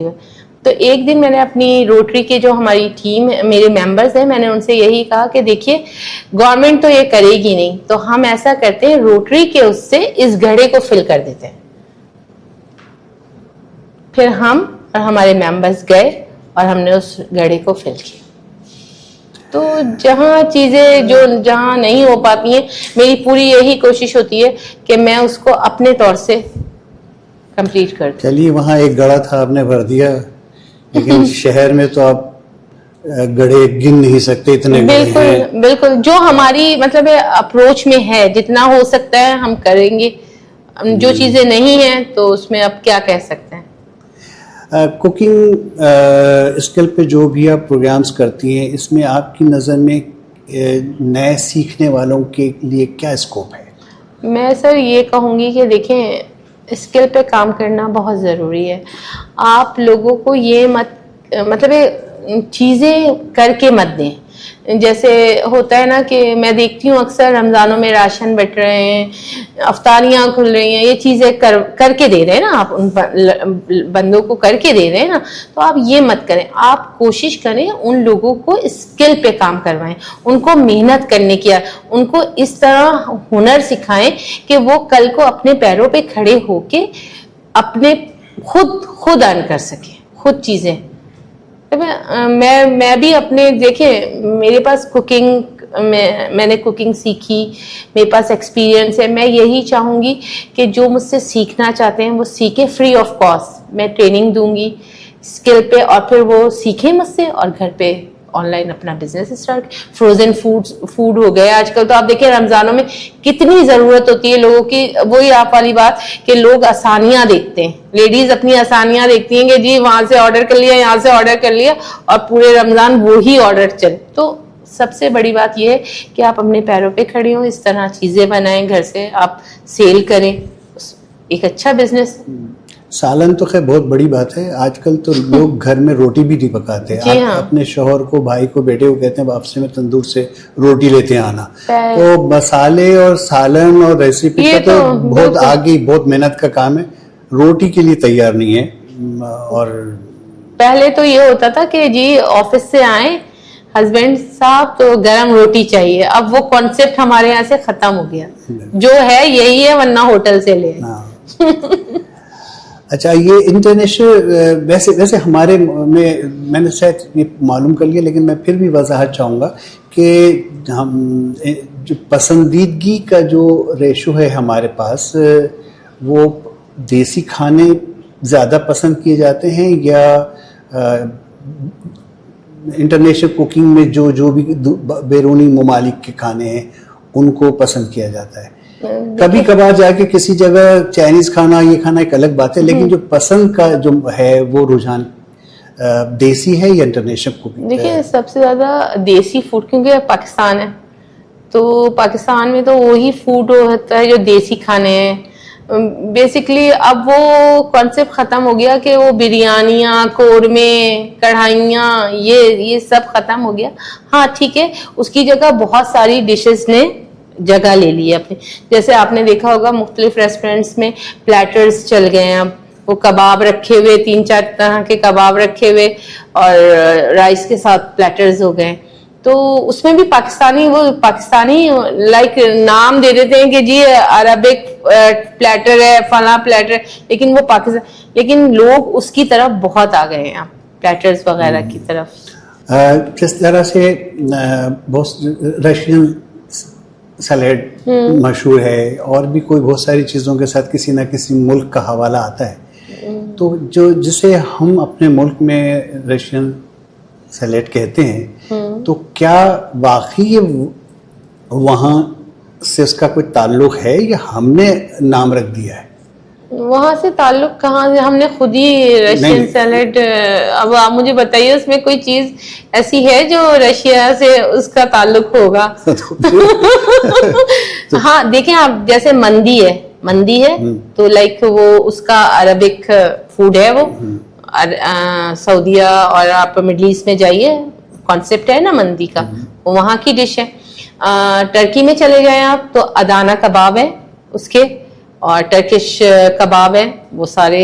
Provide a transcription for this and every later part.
तो एक दिन मैंने अपनी रोटरी के जो हमारी टीम मेरे मेंबर्स हैं, मैंने उनसे यही कहा कि देखिए गवर्नमेंट तो ये करेगी नहीं, तो हम ऐसा करते हैं रोटरी के उससे इस घड़े को फिल कर देते हैं। फिर हम और हमारे मेंबर्स गए और हमने उस घड़े को फिल किया। तो जहाँ चीजें जो जहाँ नहीं हो पाती हैं, मेरी पूरी यही कोशिश होती है कि मैं उसको अपने तौर से कंप्लीट कर दूं। चलिए, वहाँ एक गड़ा था, आपने भर दिया, लेकिन शहर में तो आप गड़े गिन नहीं सकते, इतने बिल्कुल गड़े हैं। बिल्कुल, जो हमारी मतलब अप्रोच में है, जितना हो सकता है हम करेंगे। जो चीजें नहीं है तो उसमें अब क्या कह सकते हैं। कुकिंग स्किल पे जो भी आप प्रोग्राम्स करती हैं, इसमें आपकी नज़र में नए सीखने वालों के लिए क्या स्कोप है? मैं सर ये कहूँगी कि देखें, स्किल पे काम करना बहुत ज़रूरी है। आप लोगों को ये मत मतलब चीज़ें करके मत दें। जैसे होता है ना कि मैं देखती हूँ अक्सर रमज़ानों में राशन बट रहे हैं, अफ्तारियाँ खुल रही हैं, ये चीज़ें करके दे रहे हैं ना, आप उन बंदों को करके दे रहे हैं ना, तो आप ये मत करें। आप कोशिश करें उन लोगों को स्किल पे काम करवाएं, उनको मेहनत करने की, उनको इस तरह हुनर सिखाएं कि वो कल को अपने पैरों पे खड़े होके अपने खुद अर्न कर सके, खुद चीज़ें। मैं भी अपने देखे, मेरे पास कुकिंग मैंने कुकिंग सीखी, मेरे पास एक्सपीरियंस है। मैं यही चाहूँगी कि जो मुझसे सीखना चाहते हैं वो सीखें फ्री ऑफ कॉस्ट। मैं ट्रेनिंग दूंगी स्किल पे और फिर वो सीखें मुझसे और घर पे ऑनलाइन अपना बिजनेस स्टार्ट। फ्रोजन फूड हो गए आजकल, तो आप देखिए रमजानों में कितनी जरूरत होती है लोगों की। वही आप वाली बात कि लोग आसानियां देखते हैं, लेडीज अपनी आसानियां देखती हैं कि जी वहां से ऑर्डर कर लिया, यहाँ से ऑर्डर कर लिया और पूरे रमजान वो ही ऑर्डर चले। तो सबसे बड़ी बात यह है कि आप अपने पैरों पे खड़े हो, इस तरह चीजें बनाएं, घर से आप सेल करें, एक अच्छा बिजनेस। सालन तो खैर बहुत बड़ी बात है। आजकल तो लोग घर में रोटी भी नहीं पकाते। आप हाँ। अपने शौहर को, भाई को, बेटे को कहते हैं वापसी में तंदूर से रोटी लेते आना। तो मसाले और सालन और रेसिपी का तो बहुत आगे, बहुत मेहनत का काम है, रोटी के लिए तैयार नहीं है। और पहले तो ये होता था कि जी ऑफिस से आए हस्बैंड साहब तो गरम रोटी चाहिए, अब वो कॉन्सेप्ट हमारे यहाँ से खत्म हो गया। जो है यही है, वरना होटल से ले। अच्छा, ये इंटरनेशनल वैसे हमारे में मैंने शायद ये मालूम कर लिया, लेकिन मैं फिर भी वजाहत चाहूँगा कि हम जो पसंदीदगी का जो रेशो है हमारे पास, वो देसी खाने ज़्यादा पसंद किए जाते हैं या इंटरनेशनल कुकिंग में जो भी बैरूनी ममालिक के खाने हैं उनको पसंद किया जाता है? कभी कभार जाके किसी जगह चाइनीज खाना, ये खाना एक अलग बात है, लेकिन जो पसंद का जो है वो रुझान देसी है या इंटरनेशनल कुकिंग? देखिए सबसे ज्यादा देसी फूड, क्योंकि पाकिस्तान है तो पाकिस्तान में तो वही फूड होता है जो देसी खाने हैं बेसिकली। अब वो कॉन्सेप्ट खत्म हो गया कि वो बिरयानियाँ, कोरमे, कढ़ाइयाँ, ये सब खत्म हो गया। हाँ ठीक है, उसकी जगह बहुत सारी डिशेस ने जगह ले ली है अपनी। जैसे आपने देखा होगा मुख्तलिफ रेस्टोरेंट्स में प्लेटर्स चल गए हैं, अब वो कबाब रखे हुए, 3-4 तरह के कबाब रखे हुए और राइस के साथ प्लेटर्स हो गए। तो उसमें भी पाकिस्तानी लाइक नाम दे देते हैं कि जी अरबिक प्लेटर है, फला प्लेटर, लेकिन वो पाकिस्तान, लेकिन लोग उसकी तरफ बहुत आ गए हैं प्लेटर्स वगैरह की तरफ। जिस तरह से बहुत रशियन सैलेड मशहूर है, और भी कोई बहुत सारी चीज़ों के साथ किसी ना किसी मुल्क का हवाला आता है, तो जिसे हम अपने मुल्क में रशियन सैलेड कहते हैं, तो क्या वाकई वहाँ से उसका कोई ताल्लुक है या हमने नाम रख दिया है? वहां से ताल्लुक कहाँ से, हमने खुद ही रशियन सैलेड। अब आप मुझे बताइए उसमें कोई चीज ऐसी है जो रशिया से उसका ताल्लुक होगा? तो हाँ देखिए, आप जैसे मंदी है तो लाइक वो उसका अरबिक फूड है, वो सऊदिया और आप मिडल ईस्ट में जाइए, कॉन्सेप्ट है ना मंदी का, वो वहाँ की डिश है। टर्की में चले जाए आप तो अदाना कबाब है उसके, और टर्किश कबाब है, वो सारे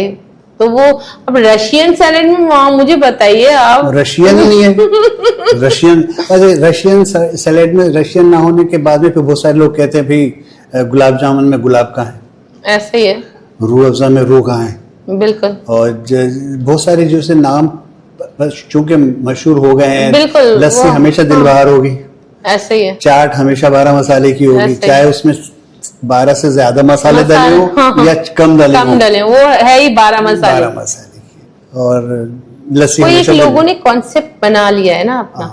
तो वो अब रशियन सैलेड में वहाँ मुझे बताइए आप। रशियन नहीं है, रशियन, अरे रशियन सैलेड में रशियन ना होने के बाद में फिर बहुत सारे लोग कहते हैं भाई गुलाब जामुन में गुलाब कहाँ है, ऐसे ही है, रूह अफ़ज़ा में रूह कहाँ है। बिल्कुल। और बहुत सारे जो से नाम बस चूंकि मशहूर हो गए हैं, बिल्कुल, लस्सी हमेशा दिलबहार होगी, ऐसे ही है, चाट हमेशा 12 मसाले की होगी, ऐसे चाहे उसमें 12 से ज्यादा मसाले डले हो हाँ, या कम डले हो, कम डले, वो है ही 12 मसाले। 12 मसाले की। और लस्सी कोई एक हमेशा लोगों ने कॉन्सेप्ट बना लिया है ना अपना,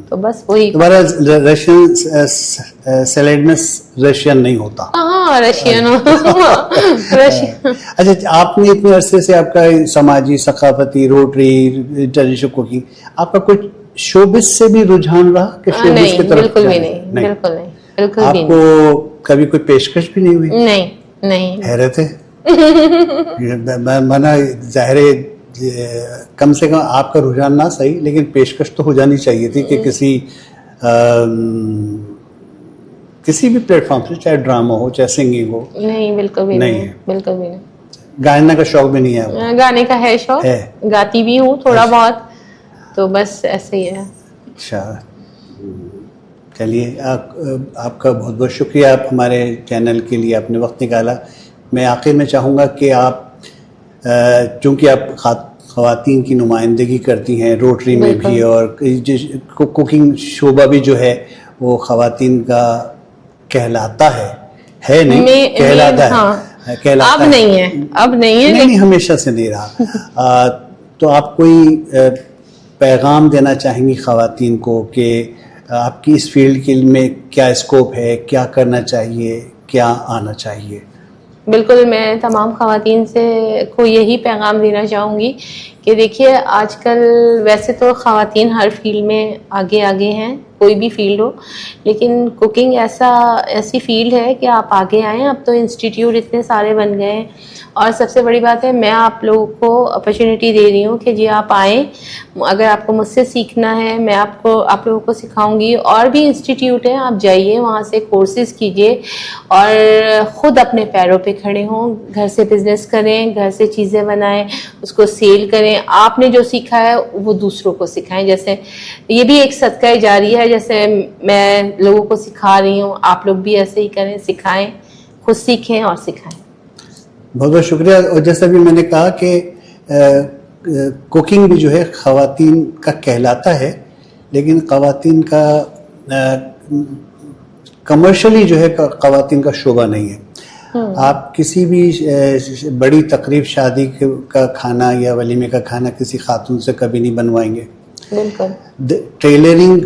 तो बस वही। तुम्हारा रशियन सैलेड में रशियन नहीं होता। हाँ, रशियन रशियन। अच्छा, आपने इतने अरसे से आपका समाजी, सकाफती, रोटरी, इंटरनेशनल कुकिंग, आपका कुछ शोबिस से भी रुझान रहा कि शोबिस नहीं, की तरफ बिल्कुल भी जाने? नहीं, बिल्कुल नहीं, बिल्कुल भी नहीं। आपको कभी कोई पेशकश भी नहीं हुई? नहीं, नहीं। हैरत है। मना जाहिर है, कम से कम आपका रुझान ना सही, लेकिन पेशकश तो हो जानी चाहिए थी कि किसी भी प्लेटफॉर्म से, चाहे ड्रामा हो चाहे सिंगिंग हो। नहीं, बिल्कुल भी नहीं नहीं, है। बिल्कुल भी नहीं। गायना का शौक भी नहीं है आपको? गाने का है शौक, है। गाती भी हूँ थोड़ा बहुत, तो बस ऐसे ही है। अच्छा, चलिए, आपका बहुत बहुत शुक्रिया, आप हमारे चैनल के लिए आपने वक्त निकाला। मैं आखिर में चाहूँगा कि आप, चूँकि आप ख़वातीन की नुमाइंदगी करती हैं रोटरी में भी, और कुकिंग शोबा भी जो है वो ख़वातीन का कहलाता है नहीं, कहलाता है, हाँ, कहलाता अब है। नहीं है, अब नहीं है, नहीं, हमेशा से नहीं रहा। तो आप कोई पैगाम देना चाहेंगी ख़वातीन को कि आपकी इस फील्ड के में क्या स्कोप है, क्या करना चाहिए, क्या आना चाहिए? बिल्कुल, मैं तमाम ख़वातीन से को यही पैगाम देना चाहूँगी कि देखिए, आजकल वैसे तो ख़वातीन हर फील्ड में आगे आगे हैं, कोई भी फील्ड हो, लेकिन कुकिंग ऐसी फील्ड है कि आप आगे आएँ। अब तो इंस्टीट्यूट इतने सारे बन गए हैं, और सबसे बड़ी बात है, मैं आप लोगों को अपॉर्चुनिटी दे रही हूँ कि जी आप आएँ। अगर आपको मुझसे सीखना है, मैं आप लोगों को सिखाऊंगी। और भी इंस्टीट्यूट हैं, आप जाइए, वहाँ से कोर्सेज कीजिए और ख़ुद अपने पैरों पे खड़े हों, घर से बिजनेस करें, घर से चीज़ें बनाएं, उसको सेल करें। आपने जो सीखा है वो दूसरों को सिखाएं। जैसे ये भी एक सदका जारी है, जैसे मैं लोगों को सिखा रही हूँ, आप लोग भी ऐसे ही करें, सिखाएं, खुद सीखें और सिखाएं। बहुत बहुत शुक्रिया। और जैसा भी मैंने कहा कि कुकिंग भी जो है ख़वातीन का कहलाता है, लेकिन ख़वातीन का कमर्शियली जो है ख़वातीन का शोबा नहीं है। आप किसी भी बड़ी तकरीब, शादी का खाना या वलीमे का खाना किसी खातून से कभी नहीं बनवाएंगे। बिल्कुल। टेलरिंग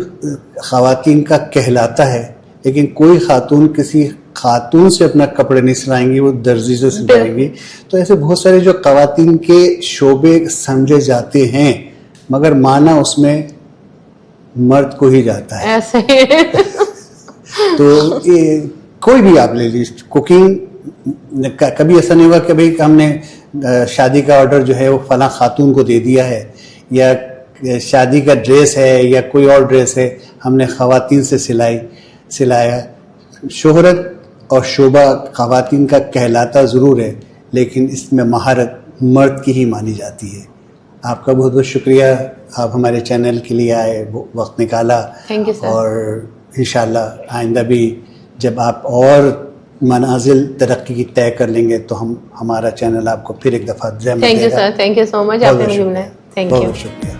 ख़वातीन का कहलाता है, लेकिन कोई खातून किसी खातून से अपना कपड़े नहीं सिलाएंगी, वो दर्जी से सिलाएंगी। तो ऐसे बहुत सारे जो ख़वातीन के शोबे समझे जाते हैं, मगर माना उसमें मर्द को ही जाता है। ऐसे तो कोई भी आप ले लीजिए, कुकिंग कभी ऐसा नहीं होगा कि भाई हमने शादी का ऑर्डर जो है वो फला खातून को दे दिया है, या शादी का ड्रेस है या कोई और ड्रेस है हमने ख़वातीन से सिलाया। शोहरत और शोबा ख़वातीन का कहलाता ज़रूर है, लेकिन इसमें महारत मर्द की ही मानी जाती है। आपका बहुत बहुत शुक्रिया, आप हमारे चैनल के लिए आए, वक्त निकाला। Thank you sir. और इंशाल्लाह आइंदा भी जब आप और मनाजिल तरक्की की तय कर लेंगे तो हमारा चैनल आपको फिर एक दफ़ा thank you sir, thank you so much, आपने मुझे बुलाया। Thank you. बहुत शुक्रिया।